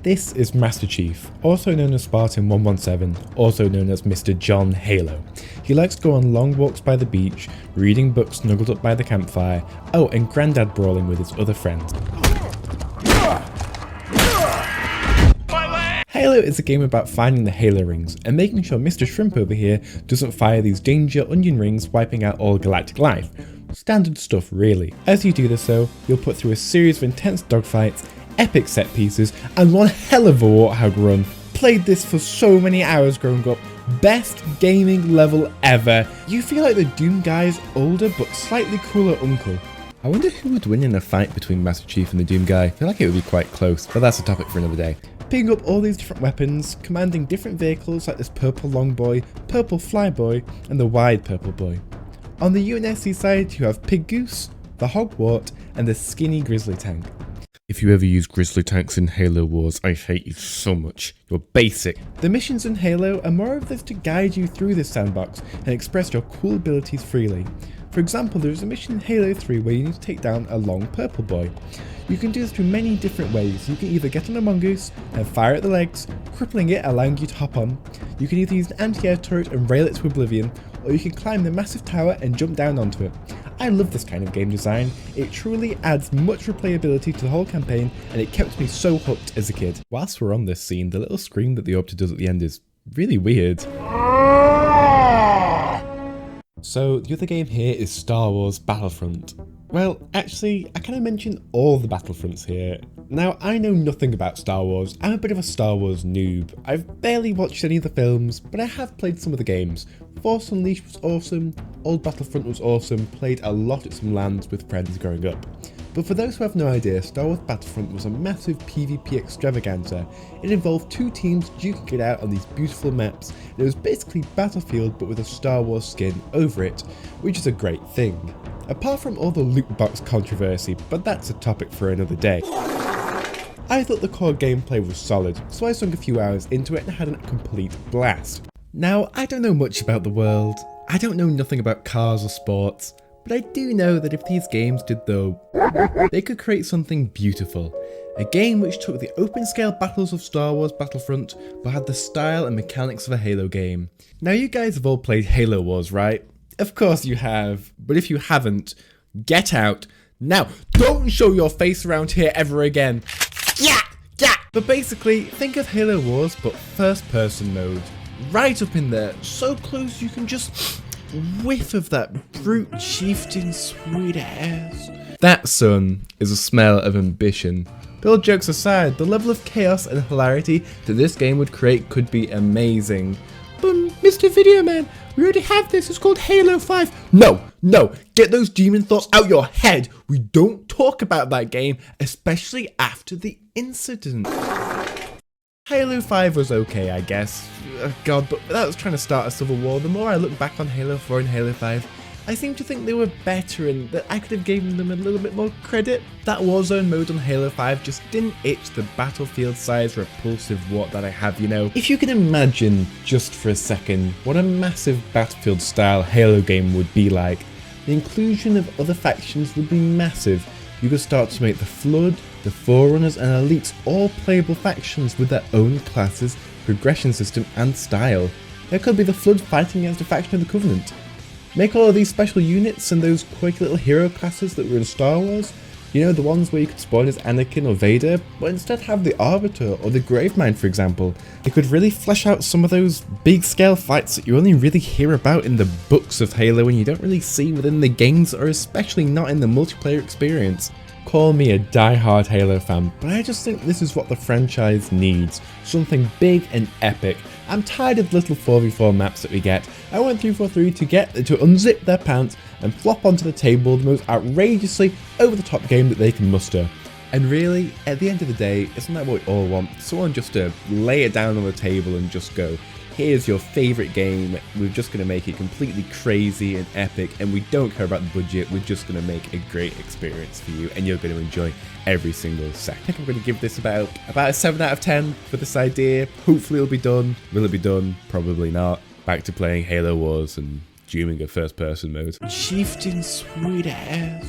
This is Master Chief, also known as Spartan 117, also known as Mr. John Halo. He likes to go on long walks by the beach, reading books snuggled up by the campfire, oh, and granddad brawling with his other friends. Halo is a game about finding the Halo rings and making sure Mr. Shrimp over here doesn't fire these danger onion rings, wiping out all galactic life. Standard stuff really. As you do this though, you'll put through a series of intense dogfights, epic set pieces, and one hell of a Warthog run. Played this for so many hours growing up. Best gaming level ever. You feel like the Doom guy's older but slightly cooler uncle. I wonder who would win in a fight between Master Chief and the Doom guy. I feel like it would be quite close, but that's a topic for another day. Picking up all these different weapons, commanding different vehicles like this purple long boy, purple fly boy, and the wide purple boy. On the UNSC side, you have Pig Goose, the Hogwart, and the skinny grizzly tank. If you ever use grizzly tanks in Halo Wars, I hate you so much. You're basic. The missions in Halo are more of this to guide you through this sandbox and express your cool abilities freely. For example, there is a mission in Halo 3 where you need to take down a long purple boy. You can do this through many different ways. You can either get on a mongoose and fire at the legs, crippling it, allowing you to hop on. You can either use an anti-air turret and rail it to oblivion, or you can climb the massive tower and jump down onto it. I love this kind of game design. It truly adds much replayability to the whole campaign, and it kept me so hooked as a kid. Whilst we're on this scene, the little scream that the Opta does at the end is really weird. So the other game here is Star Wars Battlefront. Well, actually, I kind of mentioned all the Battlefronts here. Now, I know nothing about Star Wars. I'm a bit of a Star Wars noob. I've barely watched any of the films, but I have played some of the games. Force Unleashed was awesome, Old Battlefront was awesome, played a lot at some LANs with friends growing up. But for those who have no idea, Star Wars Battlefront was a massive PvP extravaganza. It involved two teams duking it out on these beautiful maps, and it was basically Battlefield but with a Star Wars skin over it, which is a great thing. Apart from all the loot box controversy, but that's a topic for another day. I thought the core gameplay was solid, so I sunk a few hours into it and had a complete blast. Now, I don't know much about the world, I don't know nothing about cars or sports, but I do know that if these games did though, they could create something beautiful. A game which took the open scale battles of Star Wars Battlefront, but had the style and mechanics of a Halo game. Now you guys have all played Halo Wars, right? Of course you have, but if you haven't, get out. Now, don't show your face around here ever again. Yeah! But basically, think of Halo Wars, but first person mode. Right up in there, so close you can just whiff of that brute chieftain's sweet ass. That, son, is a smell of ambition. But all jokes aside, the level of chaos and hilarity that this game would create could be amazing. But Mr. Video Man, we already have this, it's called Halo 5. No, get those demon thoughts out your head. We don't talk about that game, especially after the incident. Halo 5 was okay, I guess. God, but that was trying to start a civil war. The more I look back on Halo 4 and Halo 5, I seem to think they were better and that I could have given them a little bit more credit. That Warzone mode on Halo 5 just didn't itch the battlefield-sized repulsive wart that I have, you know. If you can imagine, just for a second, what a massive Battlefield-style Halo game would be like, the inclusion of other factions would be massive. You could start to make the Flood, the Forerunners and Elites all playable factions with their own classes, progression system and style. There could be the Flood fighting against a faction of the Covenant. Make all of these special units and those quirky little hero classes that were in Star Wars, you know, the ones where you could spawn as Anakin or Vader, but instead have the Arbiter or the Gravemind, for example. They could really flesh out some of those big scale fights that you only really hear about in the books of Halo and you don't really see within the games or especially not in the multiplayer experience. Call me a die-hard Halo fan, but I just think this is what the franchise needs. Something big and epic. I'm tired of the little 4v4 maps that we get. I want 343 to unzip their pants and flop onto the table the most outrageously over-the-top game that they can muster. And really, at the end of the day, isn't that what we all want? Someone just to lay it down on the table and just go, here's your favourite game, we're just going to make it completely crazy and epic, and we don't care about the budget, we're just going to make a great experience for you, and you're going to enjoy every single second. I think I'm going to give this about a 7 out of 10 for this idea. Hopefully it'll be done. Will it be done? Probably not. Back to playing Halo Wars and dooming a first person mode. Chieftain sweet ass.